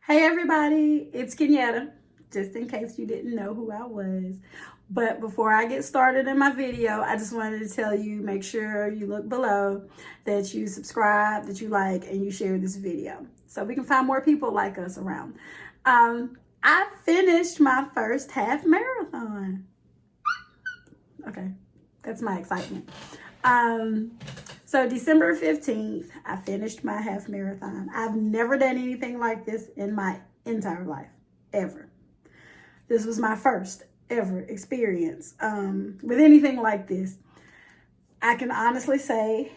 Hey everybody, it's Kenyatta, just in case you didn't know who I was. But before I get started in my video, I just wanted to tell you, make sure you look below, that you subscribe, that you like, and you share this video so we can find more people like us around. I finished my first half marathon. Okay, that's my excitement. So December 15th, I finished my half marathon. I've never done anything like this in my entire life, ever. This was my first ever experience with anything like this. I can honestly say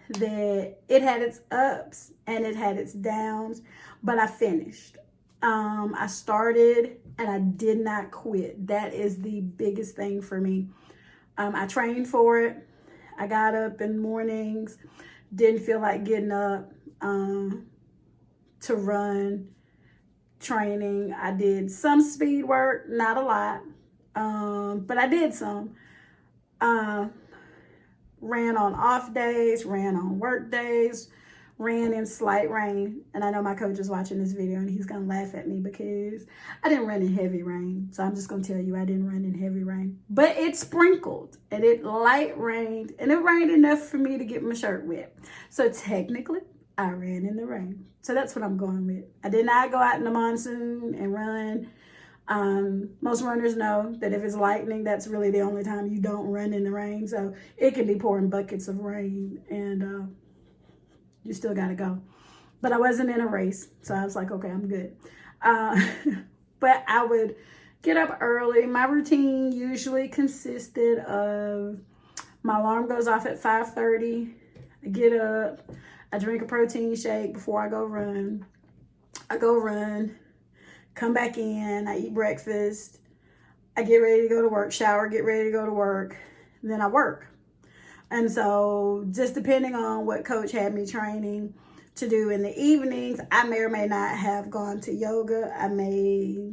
that it had its ups and it had its downs, but I finished. I started and I did not quit. That is the biggest thing for me. I trained for it. I got up in mornings, didn't feel like getting up to run, training. I did some speed work, not a lot, but I did some. Ran on off days, ran on work days, ran in slight rain. And I know my coach is watching this video and he's gonna laugh at me because I didn't run in heavy rain. So I'm just gonna tell you I didn't run in heavy rain. But it sprinkled and it light rained and it rained enough for me to get my shirt wet. So technically I ran in the rain. So that's what I'm going with. I did not go out in the monsoon and run. Most runners know that if it's lightning, that's really the only time you don't run in the rain. So it can be pouring buckets of rain and you still got to go. But I wasn't in a race. So I was like, okay, I'm good. But I would get up early. My routine usually consisted of my alarm goes off at 5:30. I get up. I drink a protein shake before I go run. I go run. Come back in. I eat breakfast. I get ready to go to work. Shower, get ready to go to work. Then I work. And so just depending on what coach had me training to do in the evenings, I may or may not have gone to yoga. I may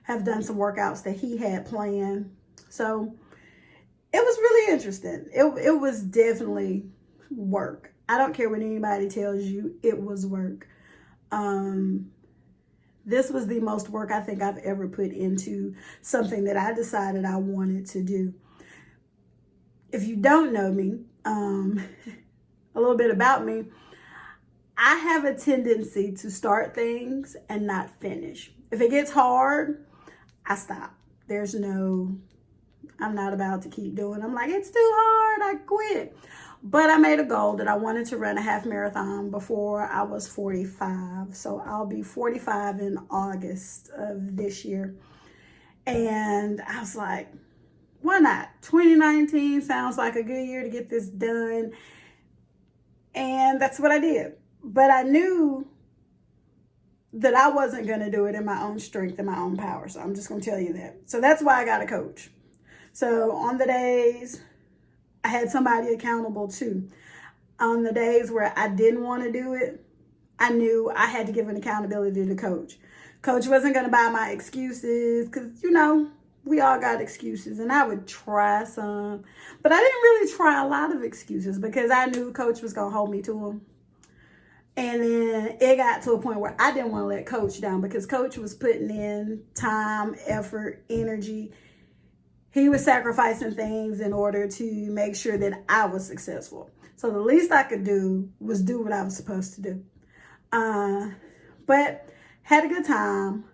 have done some workouts that he had planned. So it was really interesting. It was definitely work. I don't care what anybody tells you, it was work. This was the most work I think I've ever put into something that I decided I wanted to do. If you don't know me, a little bit about me, I have a tendency to start things and not finish. If it gets hard, I stop. I'm not about to keep doing. I'm like, it's too hard, I quit. But I made a goal that I wanted to run a half marathon before I was 45. So I'll be 45 in August of this year. And I was like, why not? 2019 sounds like a good year to get this done. And that's what I did. But I knew that I wasn't going to do it in my own strength and my own power. So I'm just going to tell you that. So that's why I got a coach. So on the days, I had somebody accountable too. On the days where I didn't want to do it, I knew I had to give an accountability to coach. Coach wasn't going to buy my excuses because, we all got excuses and I would try some, but I didn't really try a lot of excuses because I knew coach was going to hold me to them. And then it got to a point where I didn't want to let coach down because coach was putting in time, effort, energy. He was sacrificing things in order to make sure that I was successful. So the least I could do was do what I was supposed to do. But had a good time.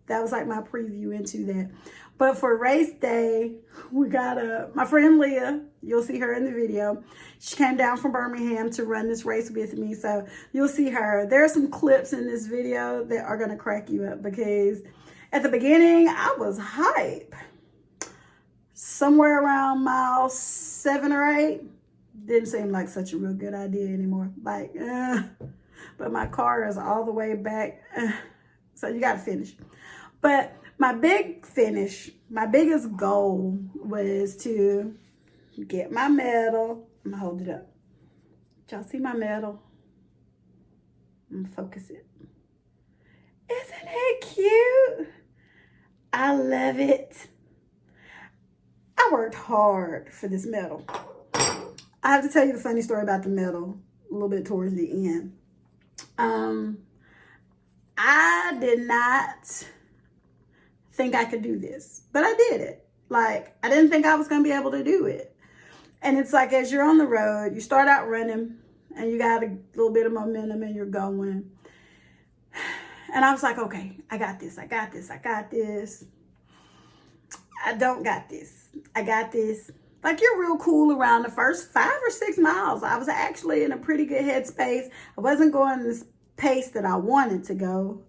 That was like my preview into that. But for race day, we got my friend Leah. You'll see her in the video. She came down from Birmingham to run this race with me. So you'll see her. There are some clips in this video that are going to crack you up because at the beginning, I was hype. Somewhere around mile 7 or 8, didn't seem like such a real good idea anymore. Like, but my car is all the way back. So you got to finish. But my biggest goal was to get my medal. I'm gonna hold it up. Y'all see my medal? I'm gonna focus it. Isn't it cute? I love it. I worked hard for this medal. I have to tell you the funny story about the medal a little bit towards the end. I did not think I could do this, but I did it. Like, I didn't think I was going to be able to do it. And it's like, as you're on the road, you start out running and you got a little bit of momentum and you're going. And I was like, okay, I got this. I got this. I got this. I don't got this. I got this. Like, you're real cool around the first 5 or 6 miles. I was actually in a pretty good headspace. I wasn't going this pace that I wanted to go.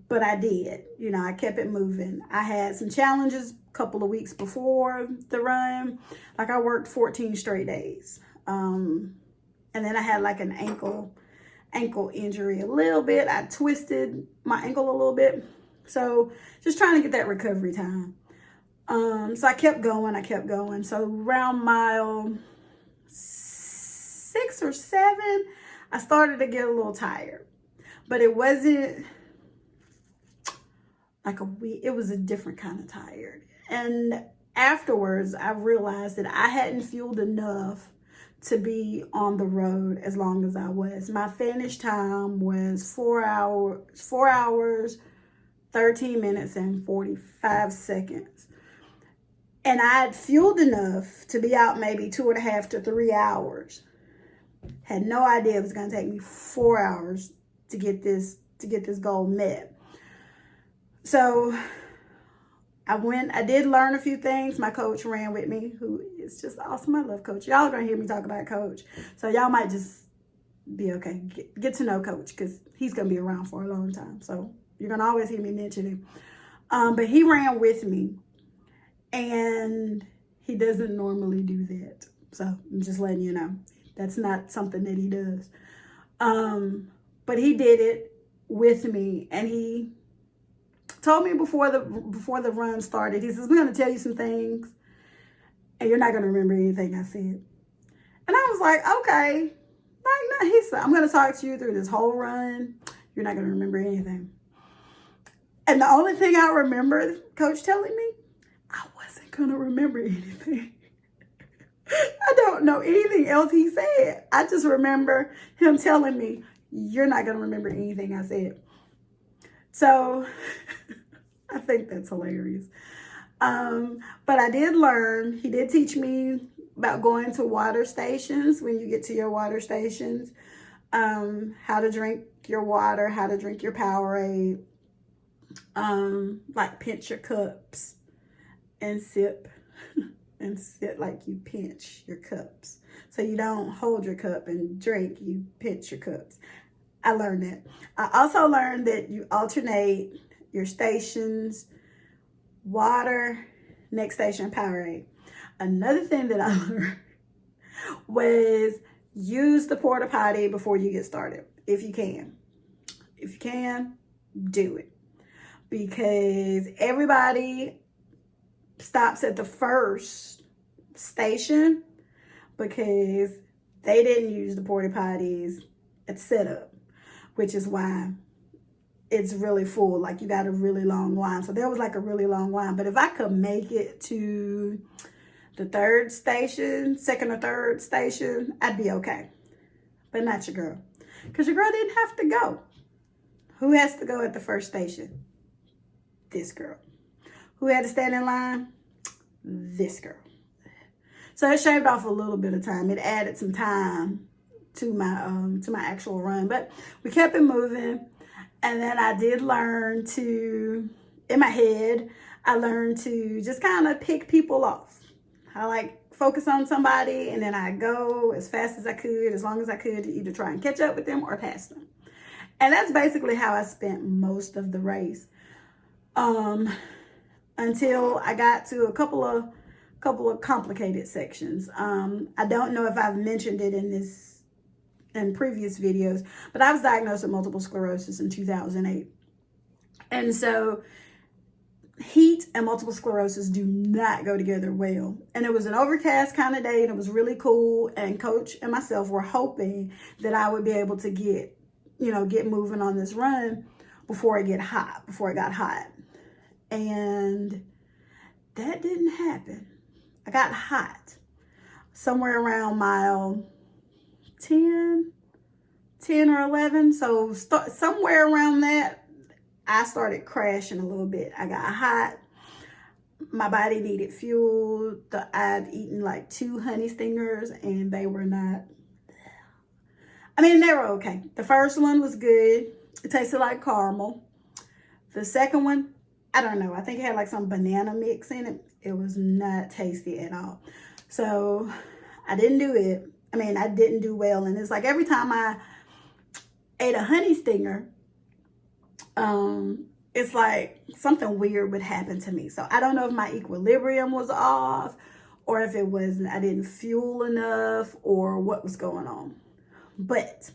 But I did. You know, I kept it moving. I had some challenges a couple of weeks before the run. Like, I worked 14 straight days. And then I had like an ankle injury a little bit. I twisted my ankle a little bit. So just trying to get that recovery time. So I kept going. So around mile 6 or 7, I started to get a little tired. But it wasn't like it was a different kind of tired. And afterwards, I realized that I hadn't fueled enough to be on the road as long as I was. My finish time was 4 hours, 13 minutes and 45 seconds. And I had fueled enough to be out maybe 2.5 to 3 hours. Had no idea it was going to take me 4 hours to get this goal met. So I did learn a few things. My coach ran with me, who is just awesome. I love Coach. Y'all are going to hear me talk about Coach. So y'all might just be okay. Get to know Coach, because he's going to be around for a long time. So you're going to always hear me mention him. But he ran with me. And he doesn't normally do that. So I'm just letting you know. That's not something that he does. But he did it with me. And he told me before the run started, he says, we're going to tell you some things, and you're not going to remember anything I said. And I was like, okay. Like, no, he said, I'm going to talk to you through this whole run. You're not going to remember anything. And the only thing I remember Coach telling me, I wasn't going to remember anything. I don't know anything else he said. I just remember him telling me, you're not going to remember anything I said. So I think that's hilarious. But I did learn, he did teach me about going to water stations when you get to your water stations, how to drink your water, how to drink your Powerade, like pinch your cups and sip like you pinch your cups. So you don't hold your cup and drink, you pinch your cups. I learned that. I also learned that you alternate your stations, water, next station, Powerade. Another thing that I learned was use the porta potty before you get started, if you can. If you can, do it. Because everybody stops at the first station because they didn't use the porta potties at setup, which is why it's really full. Like, you got a really long line. So there was like a really long line. But if I could make it to the third station, second or third station, I'd be okay. But not your girl. Because your girl didn't have to go. Who has to go at the first station? This girl. Who had to stand in line? This girl. So it shaved off a little bit of time. It added some time to my actual run. But we kept it moving. And then I did learn to, in my head, I learned to just kind of pick people off. I like focus on somebody, and then I go as fast as I could, as long as I could, to either try and catch up with them or pass them. And that's basically how I spent most of the race. Until I got to a couple of complicated sections. I don't know if I've mentioned it in previous videos, but I was diagnosed with multiple sclerosis in 2008. And so heat and multiple sclerosis do not go together well. And it was an overcast kind of day, and it was really cool. And Coach and myself were hoping that I would be able to get moving on this run before it got hot. And that didn't happen. I got hot somewhere around mile 10, 10 or 11. So somewhere around that, I started crashing a little bit. I got hot. My body needed fuel. I'd eaten like 2 honey stingers and they were not, I mean, they were okay. The first one was good. It tasted like caramel. The second one, I don't know. I think it had like some banana mix in it. It was not tasty at all. So I didn't do it. I mean, I didn't do well. And it's like every time I ate a honey stinger, it's like something weird would happen to me. So I don't know if my equilibrium was off or if it wasn't, I didn't fuel enough or what was going on. But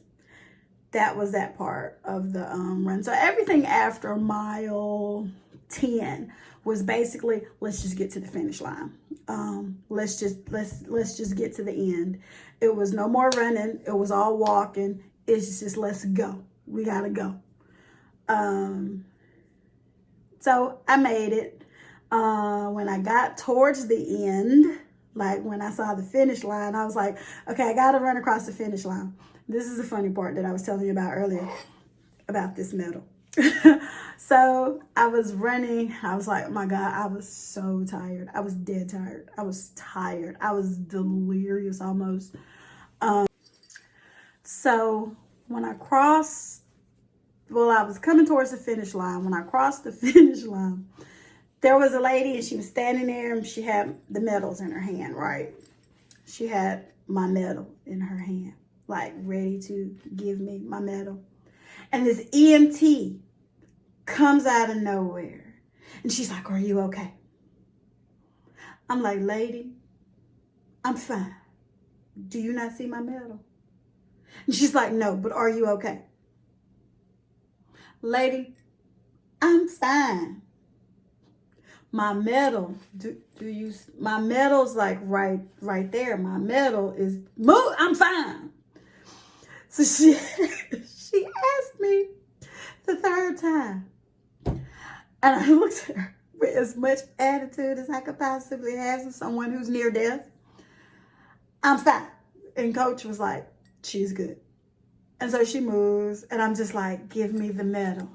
that was that part of the run. So everything after mile 10 was basically, let's just get to the finish line. Let's just get to the end. It was no more running. It was all walking. It's just, let's go. We gotta go. So I made it. When I got towards the end, like when I saw the finish line, I was like, okay, I gotta run across the finish line. This is the funny part that I was telling you about earlier about this medal. So I was running. I was like, oh my God, I was so tired. I was dead tired. I was tired. I was delirious almost. So when I crossed, well, I was coming towards the finish line. When I crossed the finish line, there was a lady and she was standing there and she had the medals in her hand, right? She had my medal in her hand, like ready to give me my medal. And this EMT comes out of nowhere and she's like, are you okay? I'm like, lady, I'm fine. Do you not see my medal? And she's like, no, but are you okay? Lady, I'm fine. My medal, my medal's like right there. My medal is, I'm fine. So she asked me the third time. And I looked at her with as much attitude as I could possibly have to someone who's near death. I'm fine. And coach was like, she's good. And so she moves and I'm just like, give me the medal.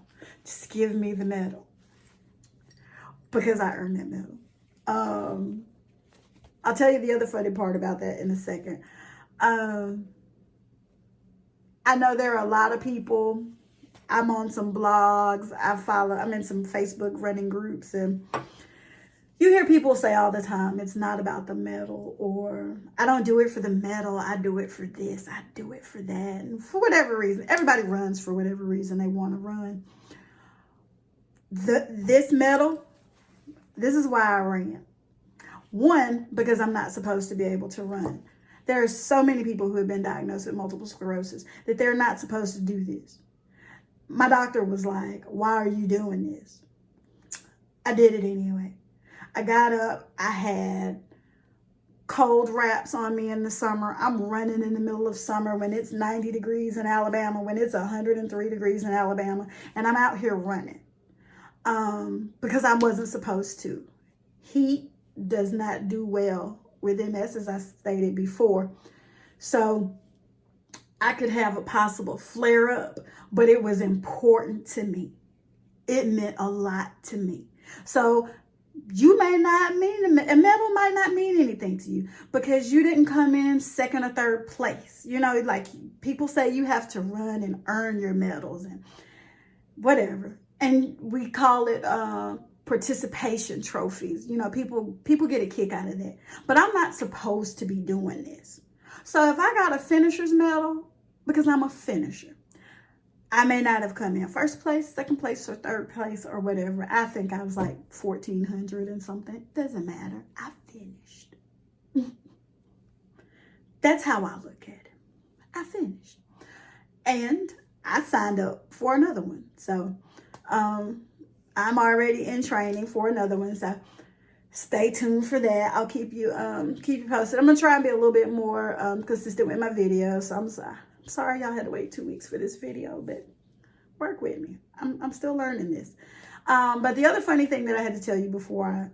Just give me the medal. Because I earned that medal. I'll tell you the other funny part about that in a second. I know there are a lot of people. I'm on some blogs. I'm in some Facebook running groups. And you hear people say all the time, it's not about the medal, or I don't do it for the medal. I do it for this. I do it for that. And for whatever reason, everybody runs for whatever reason they want to run. This medal, this is why I ran. One, because I'm not supposed to be able to run. There are so many people who have been diagnosed with multiple sclerosis that they're not supposed to do this. My doctor was like, why are you doing this? I did it anyway. I got up. I had cold wraps on me in the summer. I'm running in the middle of summer when it's 90 degrees in Alabama, when it's 103 degrees in Alabama, and I'm out here running because I wasn't supposed to. Heat does not do well with MS, as I stated before. So I could have a possible flare up, but it was important to me. It meant a lot to me. So you may not mean, a medal might not mean anything to you because you didn't come in second or third place. You know, like people say you have to run and earn your medals and whatever. And we call it participation trophies. You know, people get a kick out of that. But I'm not supposed to be doing this. So if I got a finisher's medal, because I'm a finisher, I may not have come in first place, second place, or third place, or whatever. I think I was like 1,400 and something. Doesn't matter. I finished. That's how I look at it. I finished. And I signed up for another one. So I'm already in training for another one. So stay tuned for that. I'll keep you posted. I'm going to try and be a little bit more consistent with my videos. So I'm sorry y'all had to wait 2 weeks for this video, but work with me. I'm still learning this. But the other funny thing that I had to tell you before I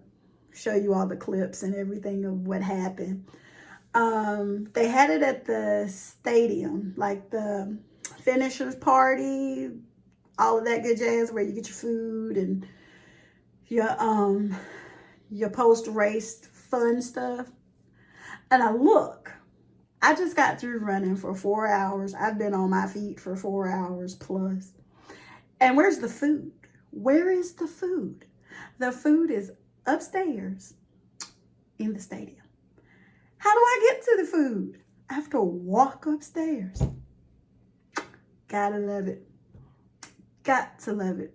show you all the clips and everything of what happened, they had it at the stadium, like the finishers party, all of that good jazz where you get your food and your post-race fun stuff. And I just got through running for 4 hours. I've been on my feet for 4 hours plus. And where's the food? Where is the food? The food is upstairs in the stadium. How do I get to the food? I have to walk upstairs. Gotta love it. Got to love it.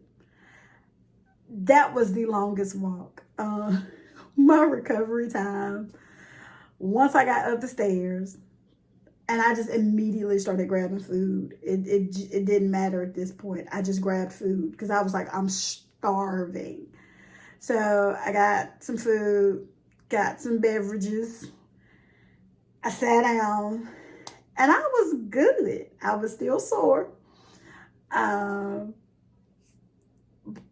That was the longest walk. My recovery time, once I got up the stairs, and I just immediately started grabbing food. It didn't matter at this point. I just grabbed food because I was like, I'm starving. So I got some food, got some beverages. I sat down, and I was good. I was still sore.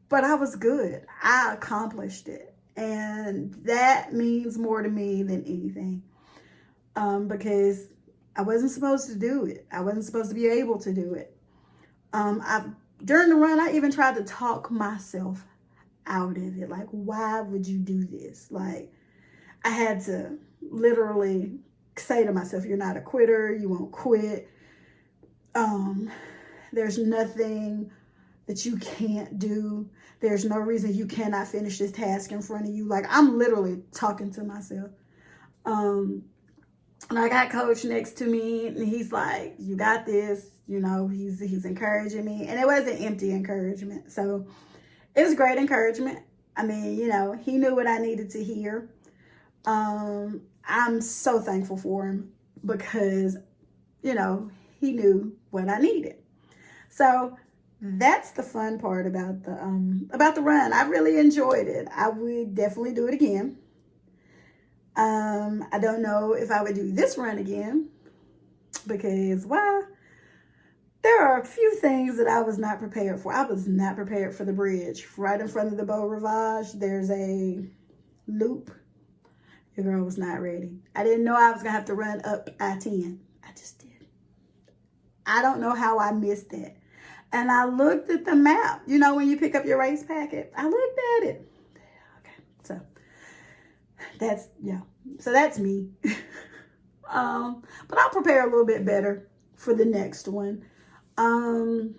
But I was good. I accomplished it. And that means more to me than anything. Because I wasn't supposed to do it. I wasn't supposed to be able to do it. During the run, I even tried to talk myself out of it. Like, why would you do this? Like, I had to literally say to myself, you're not a quitter. You won't quit. There's nothing that you can't do. There's no reason you cannot finish this task in front of you. Like, I'm literally talking to myself. And I got Coach next to me, and he's like, you got this. You know, he's encouraging me. And it wasn't empty encouragement. So it was great encouragement. I mean, you know, he knew what I needed to hear. I'm so thankful for him because, you know, he knew what I needed. So that's the fun part about the run. I really enjoyed it. I would definitely do it again. I don't know if I would do this run again because, well, there are a few things that I was not prepared for. I was not prepared for the bridge. Right in front of the Beau Rivage, there's a loop. Your girl was not ready. I didn't know I was going to have to run up I-10. I just did. I don't know how I missed that. And I looked at the map. You know, when you pick up your race packet, I looked at it. Okay, so that's me. But I'll prepare a little bit better for the next one. I'm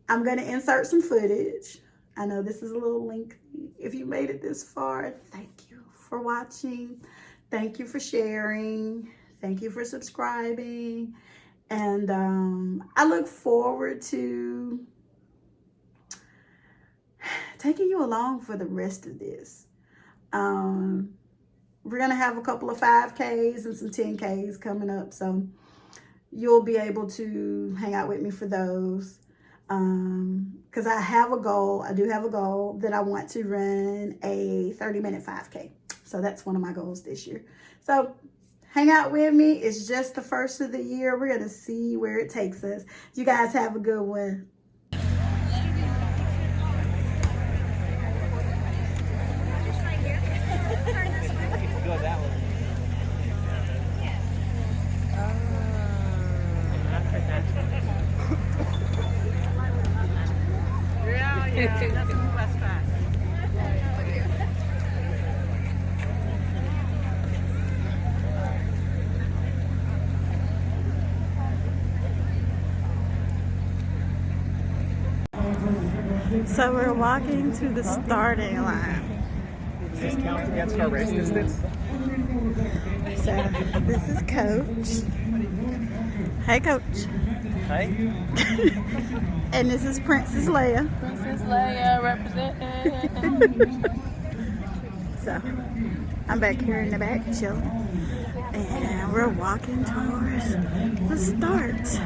going to insert some footage. I know this is a little lengthy. If you made it this far, thank you for watching. Thank you for sharing. Thank you for subscribing. And I look forward to taking you along for the rest of this. We're going to have a couple of 5Ks and some 10Ks coming up. So you'll be able to hang out with me for those. Because I have a goal. I do have a goal that I want to run a 30-minute 5K. So that's one of my goals this year. So hang out with me. It's just the first of the year. We're going to see where it takes us. You guys have a good one. So we're walking to the starting line. Does this count against our race distance? So this is Coach. Hey, Coach. Hi. And this is Princess Leia. Princess Leia representing. So I'm back here in the back chilling. And we're walking towards the start.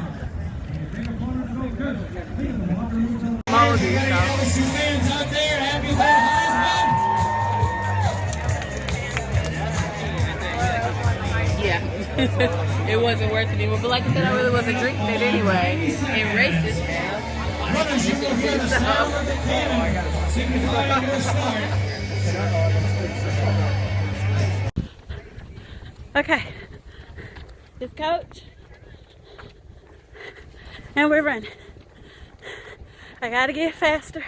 Yeah, it wasn't worth it anymore. But like I said, I really wasn't drinking it anyway. And racist now. Okay, this Coach. And we're running. I gotta get faster,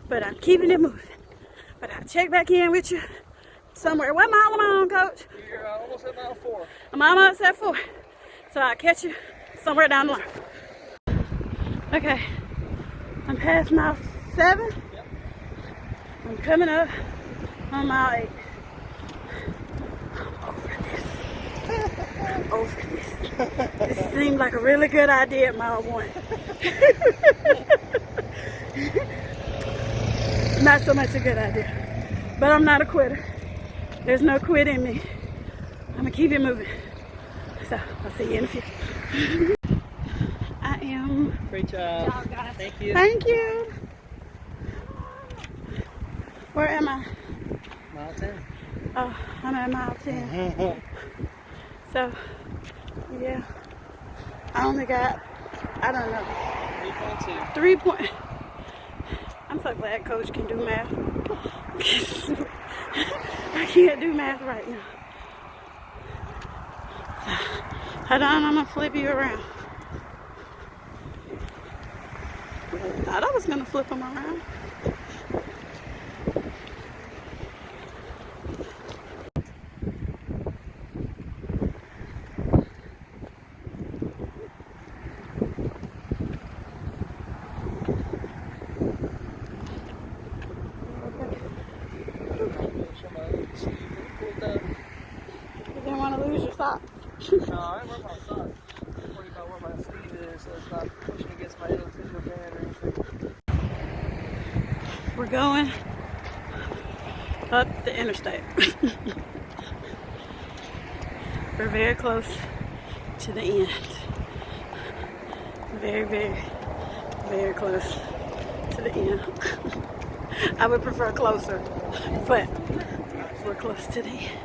but I'm keeping it moving. But I'll check back in with you somewhere. What mile am I on, Coach? You're almost at mile 4. I'm almost at 4. So I'll catch you somewhere down the line. Okay. I'm past mile 7. Yep. I'm coming up on mile 8. I'm over this. This seemed like a really good idea at mile 1. It's not so much a good idea. But I'm not a quitter. There's no quit in me. I'm gonna keep it moving. So I'll see you in a few. I am. Great job. Thank you. Thank you. Where am I? Mile 10. Oh, I'm at mile 10. So, yeah. I only got, I don't know, 3.2. 3 point. I'm so glad Coach can do math. I can't do math right now. So, hold on, I'm gonna flip you around. I thought I was gonna flip them around. You didn't want to lose your socks. No, I wear my socks. I'm worried about where my sleeve is, so it's not pushing against my individual band or anything. We're going up the interstate. We're very close to the end. Very, very, very close to the end. I would prefer closer, but we're close to the end.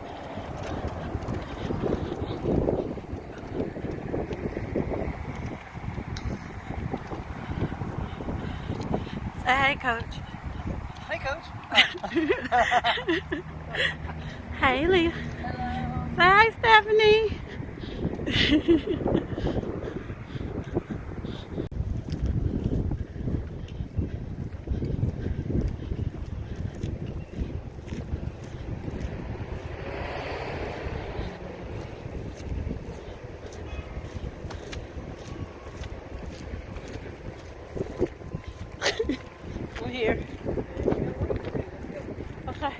Say hey, Coach. Hey, Coach. Hey, Leah. Say hi, Stephanie. We're here. Okay.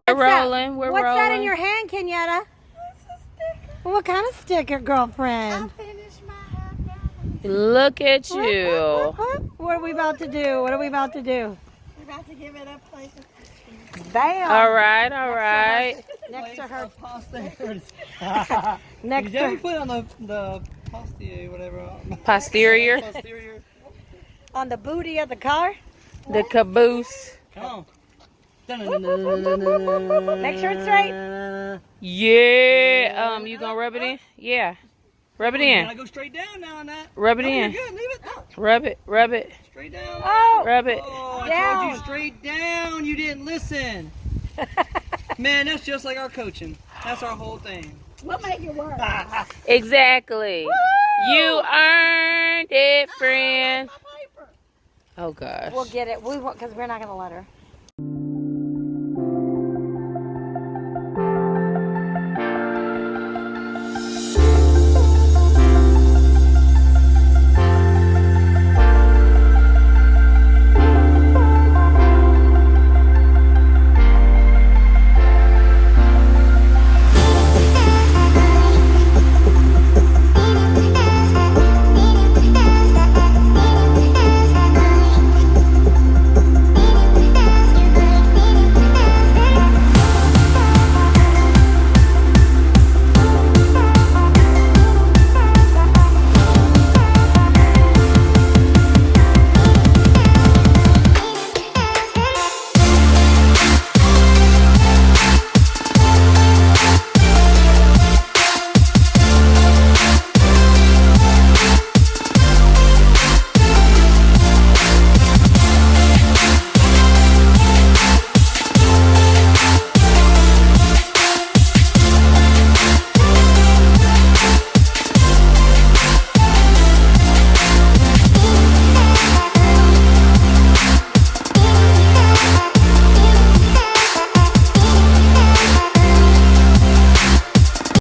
We're rolling. We're What's rolling. that in your hand, Kenyatta? What kind of sticker, girlfriend? Look at you. What are we about to do? What are we about to do? We're about to give it a place. Bam! All right, all right. Next to her. You Next to definitely her. put it on the posterior, whatever. Posterior, Posterior. On the booty of the car. the caboose. Come on. Make sure it's straight. Yeah. You gonna rub it in? Yeah. Rub it I in. go straight down now on that. Rub it No, you're in. good. Leave it. No. Rub it. Rub it. Straight down. Oh! Rub it. Oh, I Down. told you straight down. You didn't listen. Man, that's just like our coaching. That's our whole thing. We'll make it work. Exactly. You earned it, friend. Oh gosh. We'll get it. We won't, because we're not going to let her.